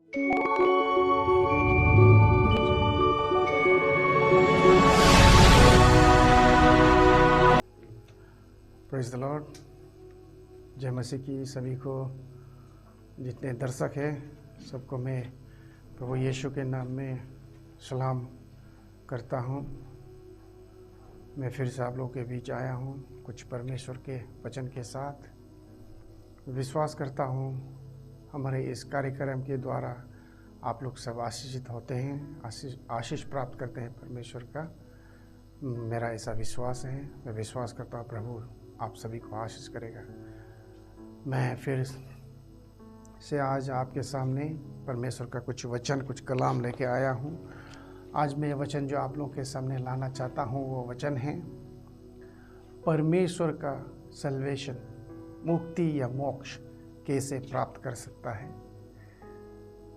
Praise the Lord. जय मसीह की सभी को, जितने दर्शक हैं सबको मैं प्रभु यीशु के नाम में सलाम करता हूं। मैं फिर से आप लोगों के बीच आया हूं कुछ परमेश्वर के वचन के साथ। विश्वास करता हूं हमारे इस कार्यक्रम के द्वारा आप लोग सब आशीषित होते हैं, आशीष प्राप्त करते हैं परमेश्वर का। मेरा ऐसा विश्वास है। मैं विश्वास करता हूं प्रभु आप सभी को आशीष करेगा। मैं फिर से आज आपके सामने परमेश्वर का कुछ वचन, कुछ कलाम लेके आया हूँ। आज मैं वचन जो आप लोगों के सामने लाना चाहता हूँ वो वचन है परमेश्वर का सल्वेशन, मुक्ति या मोक्ष कैसे प्राप्त कर सकता है।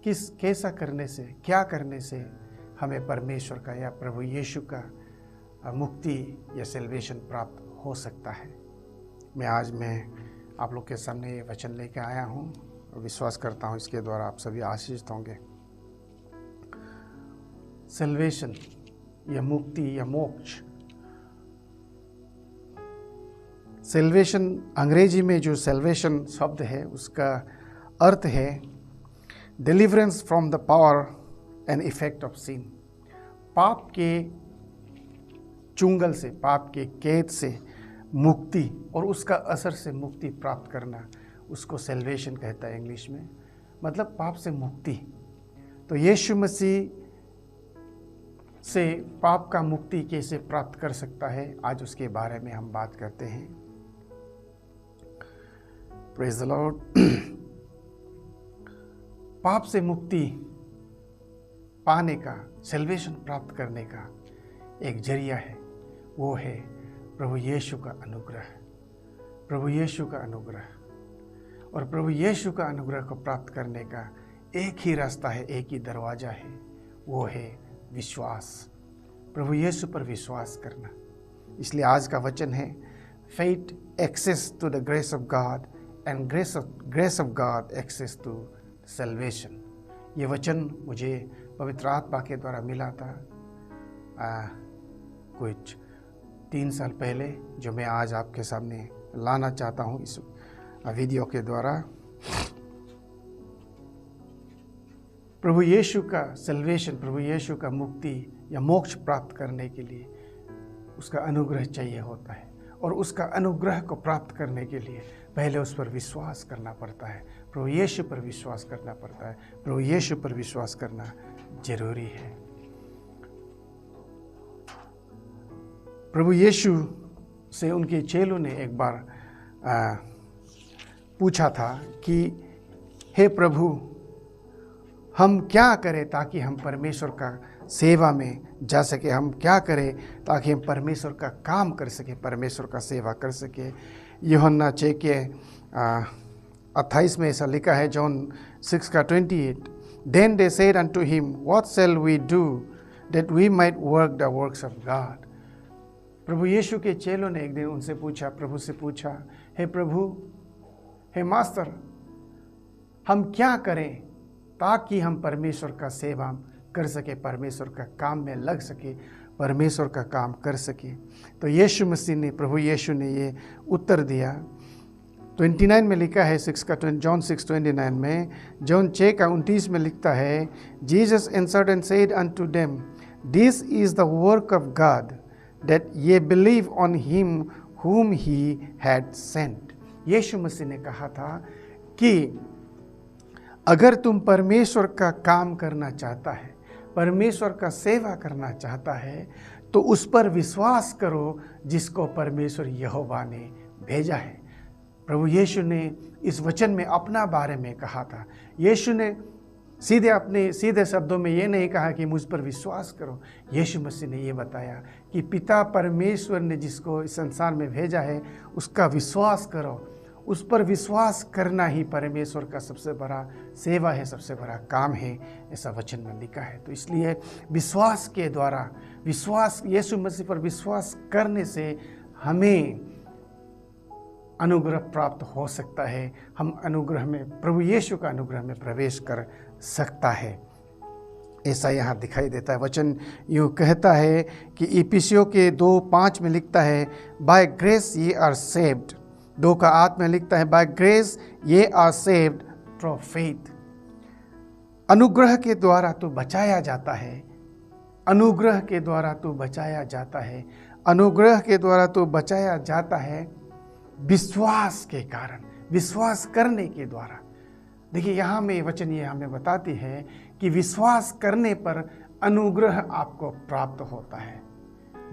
कैसा करने से, क्या करने से हमें परमेश्वर का या प्रभु यीशु का मुक्ति या सल्वेशन प्राप्त हो सकता है। आज मैं आप लोग के सामने ये वचन लेके आया हूँ। विश्वास करता हूँ इसके द्वारा आप सभी आशीषित होंगे। सल्वेशन या मुक्ति या मोक्ष। सल्वेशन, अंग्रेजी में जो सल्वेशन शब्द है उसका अर्थ है deliverance from the power and effect of sin. पाप के चुंगल से, पाप के कैद से मुक्ति और उसका असर से मुक्ति प्राप्त करना, उसको सल्वेशन कहता है इंग्लिश में, मतलब पाप से मुक्ति। तो यीशु मसीह से पाप का मुक्ति कैसे प्राप्त कर सकता है, आज उसके बारे में हम बात करते हैं। Praise the Lord. पाप से मुक्ति पाने का, सल्वेशन प्राप्त करने का एक जरिया है, वो है प्रभु यीशु का अनुग्रह। प्रभु यीशु का अनुग्रह। और प्रभु यीशु का अनुग्रह को प्राप्त करने का एक ही रास्ता है, एक ही दरवाजा है, वो है विश्वास। प्रभु यीशु पर विश्वास करना। इसलिए आज का वचन है faith access to the grace of God and grace of God access to salvation. ये वचन मुझे पवित्र आत्मा के द्वारा मिला था कुछ 3 साल पहले, जो मैं आज आपके सामने लाना चाहता हूँ इस वीडियो के द्वारा। प्रभु यीशु का सल्वेशन, प्रभु यीशु का मुक्ति या मोक्ष प्राप्त करने के लिए उसका अनुग्रह चाहिए होता है, और उसका अनुग्रह को प्राप्त करने के लिए पहले उस पर विश्वास करना पड़ता है। प्रभु यीशु पर विश्वास करना पड़ता है। प्रभु यीशु पर विश्वास करना जरूरी है। प्रभु यीशु से उनके चेलों ने एक बार पूछा था कि हे प्रभु, हम क्या करें ताकि हम परमेश्वर का सेवा में जा सके, हम क्या करें ताकि हम परमेश्वर का काम कर सके, परमेश्वर का सेवा कर सके। यूहन्ना 6 के 28 में ऐसा लिखा है, John 6:28, Then they said unto him, What shall we do that we might work the works of God? प्रभु यीशु के चेलों ने एक दिन उनसे पूछा, प्रभु से पूछा, हे प्रभु, हे मास्टर, हम क्या करें ताकि हम परमेश्वर का सेवा कर सके, परमेश्वर का काम में लग सके, परमेश्वर का काम कर सके। तो यीशु मसीह ने, प्रभु यीशु ने ये उत्तर दिया। 29 में लिखा है, जॉन 6:29 में, जॉन 6:29 में लिखता है, Jesus answered and said unto them, This is the work of God, that ye believe on him whom he had sent. यीशु मसीह ने कहा था कि अगर तुम परमेश्वर का काम करना चाहता है, परमेश्वर का सेवा करना चाहता है, तो उस पर विश्वास करो जिसको परमेश्वर यहोवा ने भेजा है। प्रभु यीशु ने इस वचन में अपना बारे में कहा था। यीशु ने सीधे शब्दों में ये नहीं कहा कि मुझ पर विश्वास करो। यीशु मसीह ने ये बताया कि पिता परमेश्वर ने जिसको इस संसार में भेजा है उसका विश्वास करो। उस पर विश्वास करना ही परमेश्वर का सबसे बड़ा सेवा है, सबसे बड़ा काम है, ऐसा वचन में लिखा है। तो इसलिए विश्वास के द्वारा, यीशु मसीह पर विश्वास करने से हमें अनुग्रह प्राप्त हो सकता है। हम अनुग्रह में, प्रभु यीशु का अनुग्रह में प्रवेश कर सकता है। ऐसा यहाँ दिखाई देता है। वचन यूँ कहता है कि इफिसियों के 2:5 में लिखता है, बाय ग्रेस ये आर सेव्ड। 2:8 में लिखता है, बाय ग्रेस ये आर सेव्ड थ्रू फेथ। अनुग्रह के द्वारा तो बचाया जाता है, अनुग्रह के द्वारा तो बचाया जाता है, अनुग्रह के द्वारा तो बचाया जाता है विश्वास के कारण, विश्वास करने के द्वारा। देखिए यहाँ में वचन ये हमें बताती है कि विश्वास करने पर अनुग्रह आपको प्राप्त होता है।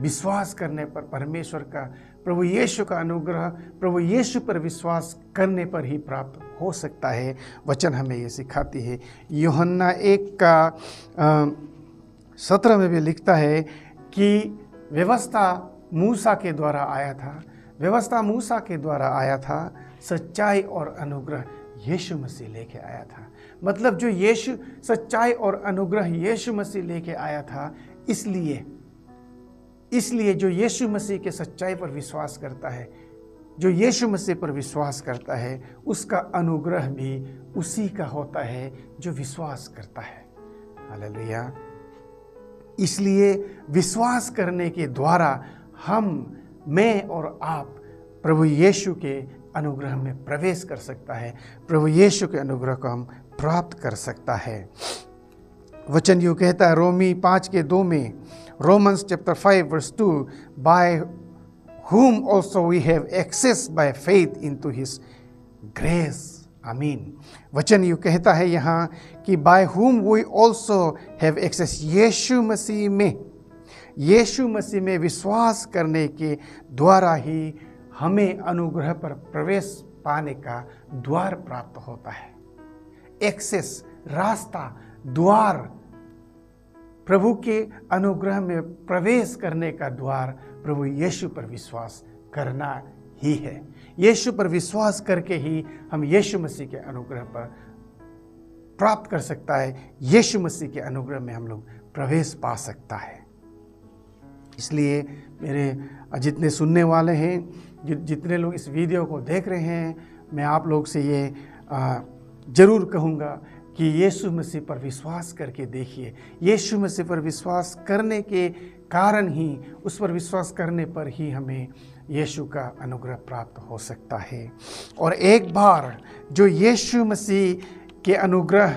विश्वास करने पर परमेश्वर का, प्रभु यीशु का अनुग्रह प्रभु यीशु पर विश्वास करने पर ही प्राप्त हो सकता है। वचन हमें ये सिखाती है। यूहन्ना 1:17 में भी लिखता है कि व्यवस्था मूसा के द्वारा आया था, व्यवस्था मूसा के द्वारा आया था, सच्चाई और अनुग्रह यीशु मसीह लेके आया था। मतलब जो यीशु, सच्चाई और अनुग्रह यीशु मसीह लेके आया था, इसलिए जो यीशु मसीह के सच्चाई पर विश्वास करता है, जो यीशु मसीह पर विश्वास करता है, उसका अनुग्रह भी उसी का होता है जो विश्वास करता है। हालेलुया। इसलिए विश्वास करने के द्वारा मैं और आप प्रभु यीशु के अनुग्रह में प्रवेश कर सकता है, प्रभु यीशु के अनुग्रह को हम प्राप्त कर सकता है। वचन यूँ कहता है रोमी 5:2 में, Romans chapter 5:2, by whom also we have access by faith into his grace। आमीन। वचन यूँ कहता है यहाँ कि by whom we also have access, यीशु मसीह में विश्वास करने के द्वारा ही हमें अनुग्रह पर प्रवेश पाने का द्वार प्राप्त होता है। एक्सेस, रास्ता, द्वार, प्रभु के अनुग्रह में प्रवेश करने का द्वार प्रभु यीशु पर विश्वास करना ही है। यीशु पर विश्वास करके ही हम यीशु मसीह के अनुग्रह पर प्राप्त कर सकता है। यीशु मसीह के अनुग्रह में हम लोग प्रवेश पा सकता है। इसलिए मेरे जितने सुनने वाले हैं, जितने लोग इस वीडियो को देख रहे हैं, मैं आप लोग से ये ज़रूर कहूँगा कि यीशु मसीह पर विश्वास करके देखिए। यीशु मसीह पर विश्वास करने के कारण ही, उस पर विश्वास करने पर ही हमें यीशु का अनुग्रह प्राप्त हो सकता है। और एक बार जो यीशु मसीह के अनुग्रह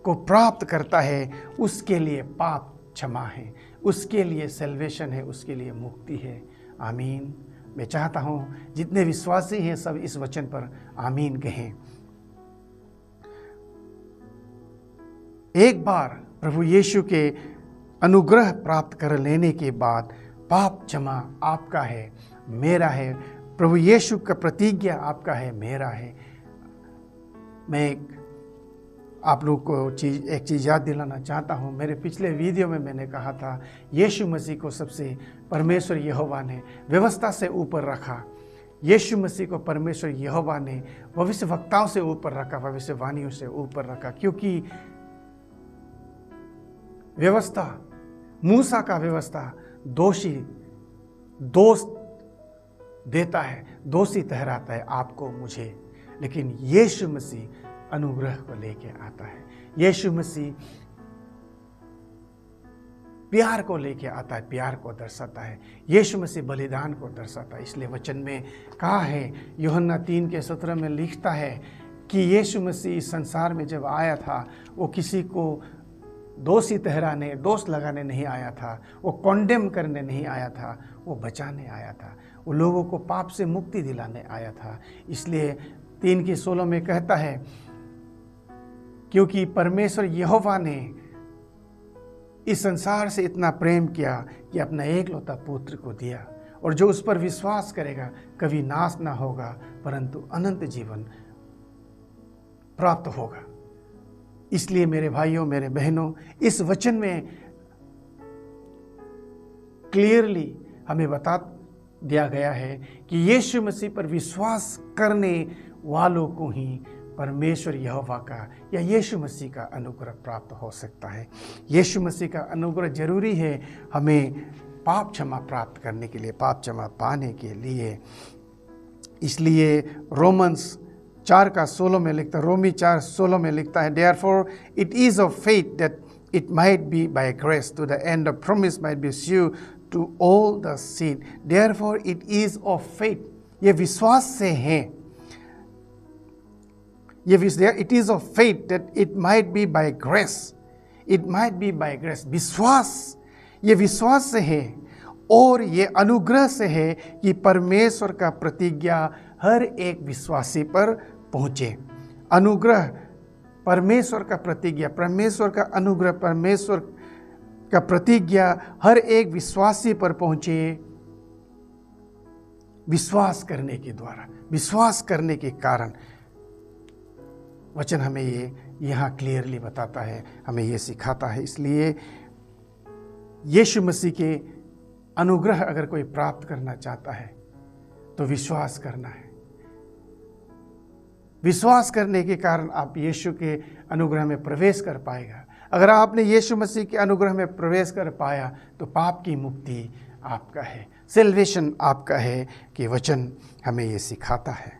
को प्राप्त करता है, उसके लिए पाप क्षमा है, उसके लिए सैल्वेशन है, उसके लिए मुक्ति है। आमीन। मैं चाहता हूँ जितने विश्वासी हैं सब इस वचन पर आमीन कहें। एक बार प्रभु यीशु के अनुग्रह प्राप्त कर लेने के बाद पाप क्षमा आपका है, मेरा है। प्रभु यीशु का प्रतिज्ञा आपका है, मेरा है। मैं आप लोग को एक चीज़ याद दिलाना चाहता हूँ। मेरे पिछले वीडियो में मैंने कहा था यीशु मसीह को सबसे परमेश्वर यहोवा ने व्यवस्था से ऊपर रखा। यीशु मसीह को परमेश्वर यहोवा ने भविष्यवक्ताओं से ऊपर रखा, भविष्यवाणियों से ऊपर रखा, क्योंकि व्यवस्था, मूसा का व्यवस्था दोष देता है, दोषी ठहराता है आपको, मुझे। लेकिन यीशु मसीह अनुग्रह को लेके आता है। यीशु मसीह प्यार को लेके आता है, प्यार को दर्शाता है। यीशु मसीह बलिदान को दर्शाता है। इसलिए वचन में कहा है, यूहन्ना 3:17 में लिखता है कि यीशु मसीह इस संसार में जब आया था, वो किसी को दोषी ठहराने, दोष लगाने नहीं आया था, वो कॉन्डेम करने नहीं आया था, वो बचाने आया था, वो लोगों को पाप से मुक्ति दिलाने आया था। इसलिए 3:16 में कहता है, क्योंकि परमेश्वर यहोवा ने इस संसार से इतना प्रेम किया कि अपना एकलौता पुत्र को दिया, और जो उस पर विश्वास करेगा कभी नाश ना होगा परंतु अनंत जीवन प्राप्त होगा। इसलिए मेरे भाइयों, मेरे बहनों, इस वचन में क्लियरली हमें बता दिया गया है कि यीशु मसीह पर विश्वास करने वालों को ही परमेश्वर यहोवा का या यीशु मसीह का अनुग्रह प्राप्त हो सकता है। यीशु मसीह का अनुग्रह जरूरी है हमें पाप क्षमा प्राप्त करने के लिए, पाप क्षमा पाने के लिए। इसलिए रोमन्स 4:16 में लिखता है, रोमी 4:16 में लिखता है, Therefore it is of faith that it might be by grace to the end of promise might be sure to all the seed. Therefore it is of faith. ये विश्वास से है, it is of faith that it might be by grace. It might be by grace. विश्वास, ये विश्वास से है और ये अनुग्रह से है कि परमेश्वर का प्रतिज्ञा हर एक विश्वासी पर पहुँचे। अनुग्रह, परमेश्वर का प्रतिज्ञा, परमेश्वर का अनुग्रह, परमेश्वर का प्रतिज्ञा हर एक विश्वासी पर पहुँचे विश्वास करने के द्वारा, विश्वास करने के कारण। वचन हमें ये यहाँ क्लियरली बताता है, हमें ये सिखाता है। इसलिए यीशु मसीह के अनुग्रह अगर कोई प्राप्त करना चाहता है तो विश्वास करना है। विश्वास करने के कारण आप यीशु के अनुग्रह में प्रवेश कर पाएगा। अगर आपने यीशु मसीह के अनुग्रह में प्रवेश कर पाया तो पाप की मुक्ति आपका है, सेल्वेशन आपका है, कि वचन हमें ये सिखाता है।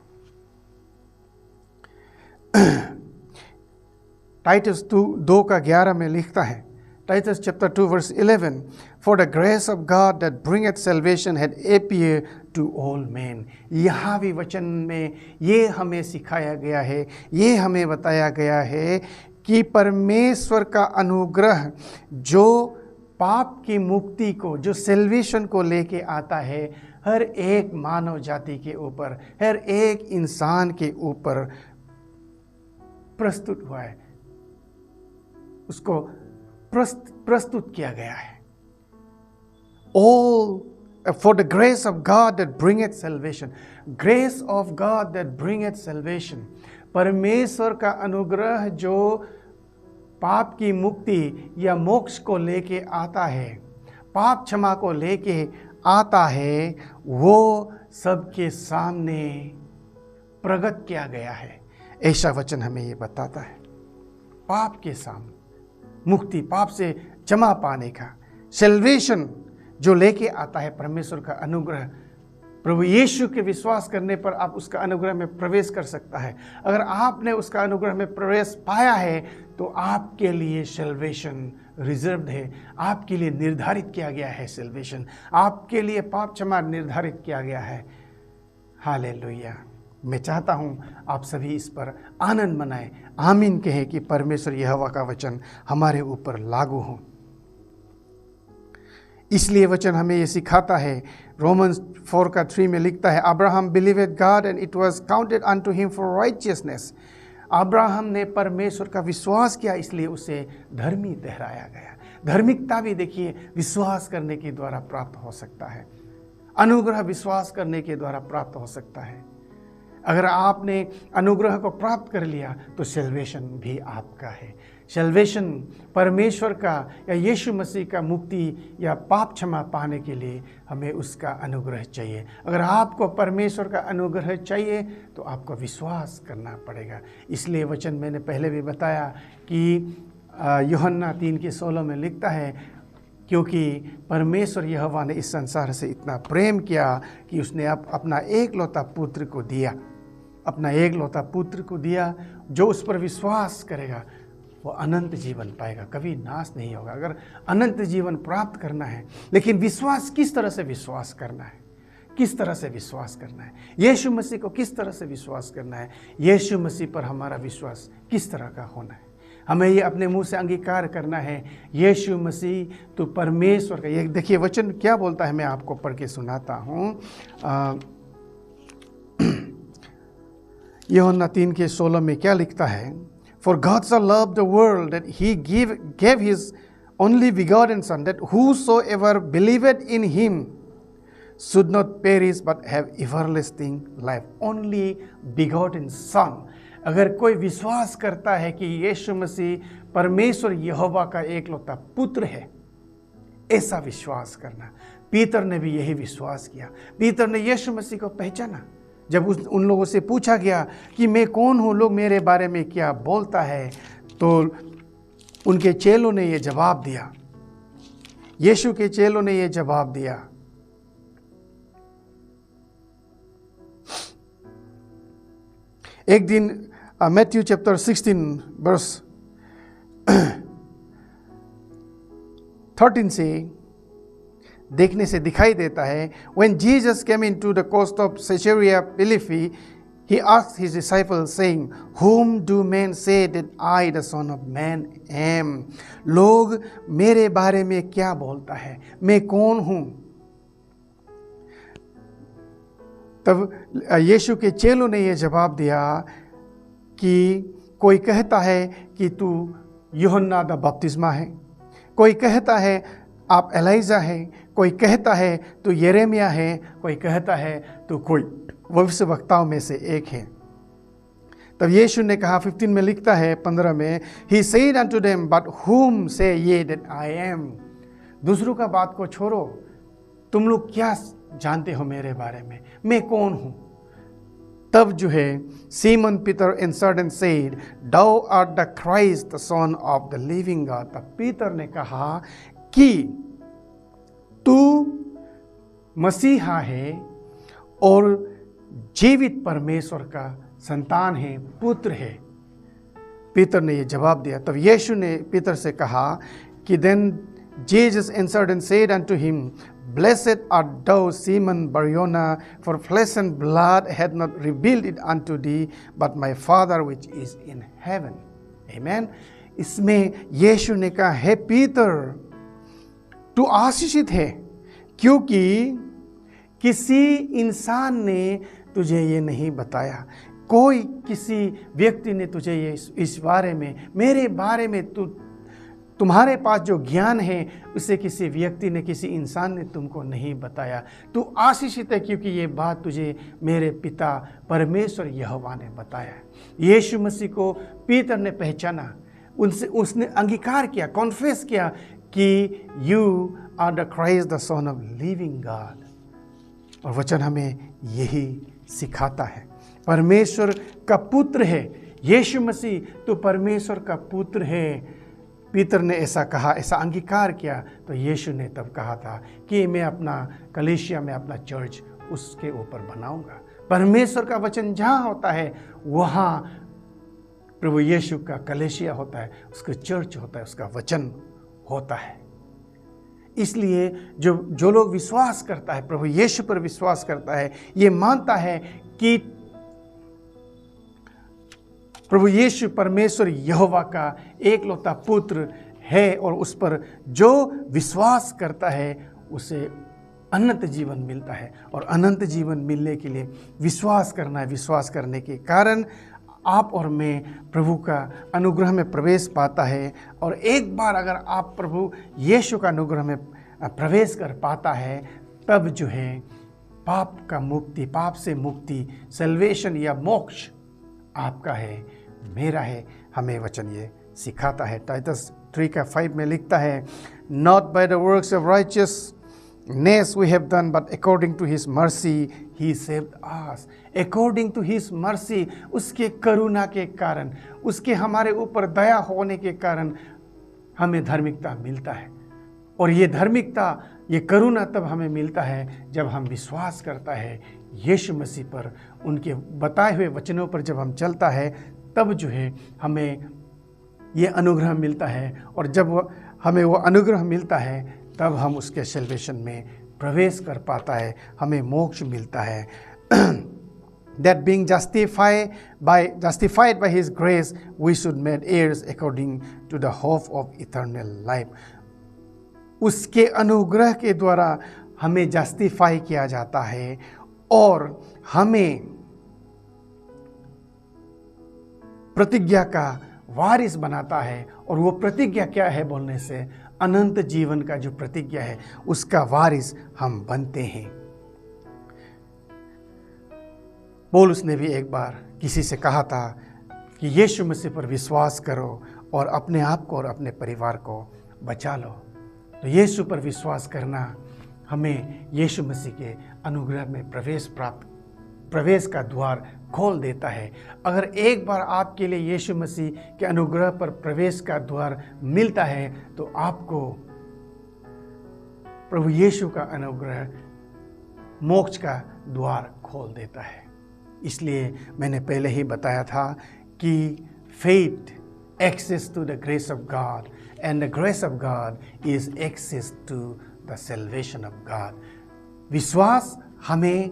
टाइटस 2:11 में लिखता है, Titus chapter 2 verse 11, For the grace of God that bringeth salvation had appeared to all men. यहाँ भी वचन में ये हमें सिखाया गया है, ये हमें बताया गया है कि परमेश्वर का अनुग्रह जो पाप की मुक्ति को, जो सेल्वेशन को लेके आता है, हर एक मानव जाति के ऊपर, हर एक इंसान के ऊपर प्रस्तुत हुआ है, उसको प्रस्तुत किया गया है। All for the grace of God that bringeth salvation. Grace of God that bringeth salvation. परमेश्वर का अनुग्रह जो पाप की मुक्ति या मोक्ष को लेके आता है, पाप क्षमा को लेके आता है, वो सबके सामने प्रकट किया गया है। ऐसा वचन हमें ये बताता है। पाप के सामने मुक्ति, पाप से क्षमा पाने का सेल्वेशन जो लेके आता है परमेश्वर का अनुग्रह। प्रभु यीशु के विश्वास करने पर आप उसका अनुग्रह में प्रवेश कर सकता है। अगर आपने उसका अनुग्रह में प्रवेश पाया है तो आपके लिए सेल्वेशन रिजर्व्ड है, आपके लिए निर्धारित किया गया है सेल्वेशन, आपके लिए पाप क्षमा निर्धारित किया गया है। हालेलुया। मैं चाहता हूँ आप सभी इस पर आनंद मनाएं, आमीन कहें कि परमेश्वर यहोवा का वचन हमारे ऊपर लागू हो। इसलिए वचन हमें ये सिखाता है, रोमन्स 4:3 में लिखता है, Abraham believed God and it was counted unto him for righteousness. Abraham ने परमेश्वर का विश्वास किया, इसलिए उसे धर्मी ठहराया गया। धार्मिकता भी देखिए विश्वास करने के द्वारा प्राप्त हो सकता है, अनुग्रह विश्वास करने के द्वारा प्राप्त हो सकता है। अगर आपने अनुग्रह को प्राप्त कर लिया तो सेल्वेशन भी आपका है। सेल्वेशन परमेश्वर का या यीशु मसीह का मुक्ति या पाप क्षमा पाने के लिए हमें उसका अनुग्रह चाहिए। अगर आपको परमेश्वर का अनुग्रह चाहिए तो आपको विश्वास करना पड़ेगा। इसलिए वचन मैंने पहले भी बताया कि यूहन्ना 3:16 में लिखता है, क्योंकि परमेश्वर यहोवा ने इस संसार से इतना प्रेम किया कि उसने अपना एकलौता पुत्र को दिया, अपना एकलौता पुत्र को दिया। जो उस पर विश्वास करेगा वो अनंत जीवन पाएगा, कभी नाश नहीं होगा। अगर अनंत जीवन प्राप्त करना है, लेकिन विश्वास किस तरह से विश्वास करना है, किस तरह से विश्वास करना है, यीशु मसीह को किस तरह से विश्वास करना है, यीशु मसीह पर हमारा विश्वास किस तरह का होना है। हमें ये अपने मुंह से अंगीकार करना है, यीशु मसीह तो परमेश्वर का। ये देखिए वचन क्या बोलता है, मैं आपको पढ़ के सुनाता हूँ। यूहन्ना 3:16 में क्या लिखता है, For God so loved the world that he gave his only begotten Son, that whosoever believeth in him should not perish but have everlasting life. Only begotten Son. अगर कोई विश्वास करता है कि यीशु मसीह परमेश्वर यहोवा का एकलौता पुत्र है, ऐसा विश्वास करना। पीतर ने भी यही विश्वास किया। पीतर ने यीशु मसीह को पहचाना। जब उन लोगों से पूछा गया कि मैं कौन हूँ, लोग मेरे बारे में क्या बोलता है, तो उनके चेलों ने ये जवाब दिया, यीशु के चेलों ने ये जवाब दिया, एक दिन मैथ्यू चैप्टर 16 वर्स 13 से देखने से दिखाई देता है, when Jesus came into the coast of Caesarea Philippi, he asked his disciples saying, whom do men say that I the son of man am? लोग मेरे बारे में क्या बोलता है, मैं कौन हूँ? तब यीशु के चेलों ने यह जवाब दिया कि कोई कहता है कि तू यूहन्ना द बपतिस्मा है, कोई कहता है आप एलाइजा है, कोई कहता है तू यिर्मयाह है, कोई कहता है तू कोई भविष्यवक्ताओं में से एक है। तब यीशु ने कहा, 15 में लिखता है 15 में, He said unto them, but whom say ye that I am? दूसरों का बात को छोड़ो, तुम लोग क्या जानते हो मेरे बारे में, मैं कौन हूँ? तब जो है semen Peter answered and said, Thou art the Christ, the Son of the living God। तब पीतर ने कहा कि तू मसीहा है और जीवित परमेश्वर का संतान है, पुत्र है। पीतर ने यह जवाब दिया। तब यीशु ने पीतर से कहा कि then Jesus answered and said unto him, Blessed art thou, Simon Bar-Jonah, for flesh and blood hath not revealed it unto thee, but my Father which is in heaven। Amen। इसमें यीशु ने कहा, हे पीतर, तू आशीषित है, क्योंकि किसी इंसान ने तुझे ये नहीं बताया, कोई किसी व्यक्ति ने तुझे ये इस बारे में, मेरे बारे में तुम्हारे पास जो ज्ञान है उसे किसी व्यक्ति ने, किसी इंसान ने तुमको नहीं बताया। तू आशीषित है क्योंकि ये बात तुझे मेरे पिता परमेश्वर यहोवा ने बताया। यीशु मसीह को पीतर ने पहचाना, उसने अंगीकार किया, कॉन्फेस किया कि you are the Christ the son of living God. और वचन हमें यही सिखाता है, परमेश्वर का पुत्र है यीशु मसीह, तो परमेश्वर का पुत्र है। पीतर ने ऐसा कहा, ऐसा अंगीकार किया, तो यीशु ने तब कहा था कि मैं अपना कलीसिया में अपना चर्च उसके ऊपर बनाऊंगा। परमेश्वर का वचन जहाँ होता है वहाँ प्रभु यीशु का कलीसिया होता है, उसका चर्च होता है, उसका वचन होता है। इसलिए जो लोग विश्वास करता है, प्रभु यीशु पर विश्वास करता है, ये मानता है कि प्रभु यीशु परमेश्वर यहोवा का एकलौता पुत्र है और उस पर जो विश्वास करता है उसे अनंत जीवन मिलता है। और अनंत जीवन मिलने के लिए विश्वास करना है। विश्वास करने के कारण आप और मैं प्रभु का अनुग्रह में प्रवेश पाता है। और एक बार अगर आप प्रभु यीशु का अनुग्रह में प्रवेश कर पाता है, तब जो है पाप का मुक्ति, पाप से मुक्ति, सल्वेशन या मोक्ष आपका है, मेरा है। हमें वचन ये सिखाता है। टाइटस 3:5 में लिखता है, Not by the works of righteousness we have done, but according to his mercy he saved us। According to his mercy, उसके करुणा के कारण, उसके हमारे ऊपर दया होने के कारण हमें धार्मिकता मिलता है। और ये धार्मिकता, ये करुणा तब हमें मिलता है जब हम विश्वास करता है यीशु मसीह पर, उनके बताए हुए वचनों पर जब हम चलता है, तब जो है हमें ये अनुग्रह मिलता है। और जब हमें वो अनुग्रह मिलता है तब हम उसके सल्वेशन में प्रवेश कर पाता है, हमें मोक्ष मिलता है। That being justified by his grace, we should made heirs according to the hope of eternal life। उसके अनुग्रह के द्वारा हमें जस्टिफाई किया जाता है और हमें प्रतिज्ञा का वारिस बनाता है। और वो प्रतिज्ञा क्या है बोलने से, अनंत जीवन का जो प्रतिज्ञा है उसका वारिस हम बनते हैं। पौलुस ने भी एक बार किसी से कहा था कि यीशु मसीह पर विश्वास करो और अपने आप को और अपने परिवार को बचा लो। तो यीशु पर विश्वास करना हमें यीशु मसीह के अनुग्रह में प्रवेश का द्वार खोल देता है। अगर एक बार आपके लिए यीशु मसीह के अनुग्रह पर प्रवेश का द्वार मिलता है तो आपको प्रभु यीशु का अनुग्रह मोक्ष का द्वार खोल देता है। इसलिए मैंने पहले ही बताया था कि faith access to the grace of God and the grace of God is access to the salvation of God. विश्वास हमें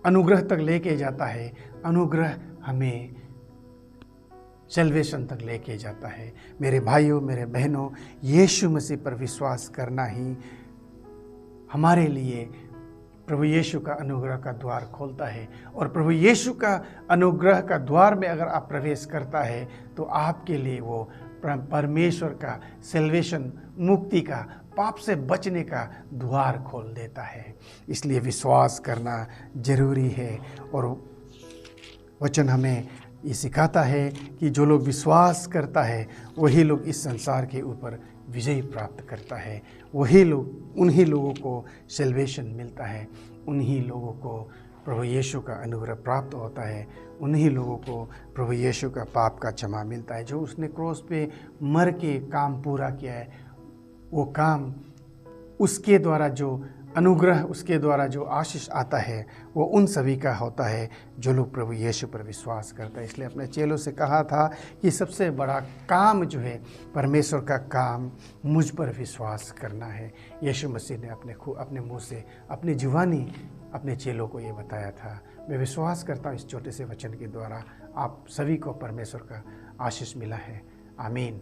अनुग्रह तक लेके जाता है, अनुग्रह हमें सैल्वेशन तक लेके जाता है। मेरे भाइयों, मेरे बहनों, यीशु मसीह पर विश्वास करना ही हमारे लिए प्रभु यीशु का अनुग्रह का द्वार खोलता है। और प्रभु यीशु का अनुग्रह का द्वार में अगर आप प्रवेश करता है तो आपके लिए वो परमेश्वर का सैल्वेशन, मुक्ति का, पाप से बचने का द्वार खोल देता है। इसलिए विश्वास करना जरूरी है। और वचन हमें ये सिखाता है कि जो लोग विश्वास करता है वही लोग इस संसार के ऊपर विजय प्राप्त करता है। वही लोग, उन्हीं लोगों को सैल्वेशन मिलता है, उन्हीं लोगों को प्रभु यीशु का अनुग्रह प्राप्त होता है, उन्हीं लोगों को प्रभु यीशु का पाप का क्षमा मिलता है। जो उसने क्रूस पे मर के काम पूरा किया है, वो काम, उसके द्वारा जो अनुग्रह, उसके द्वारा जो आशीष आता है वो उन सभी का होता है जो लोग प्रभु यीशु पर विश्वास करता है। इसलिए अपने चेलों से कहा था कि सबसे बड़ा काम जो है परमेश्वर का काम मुझ पर विश्वास करना है। यीशु मसीह ने अपने मुंह से, अपनी जुबानी अपने चेलों को ये बताया था। मैं विश्वास करता हूँ इस छोटे से वचन के द्वारा आप सभी को परमेश्वर का आशीष मिला है। आमीन।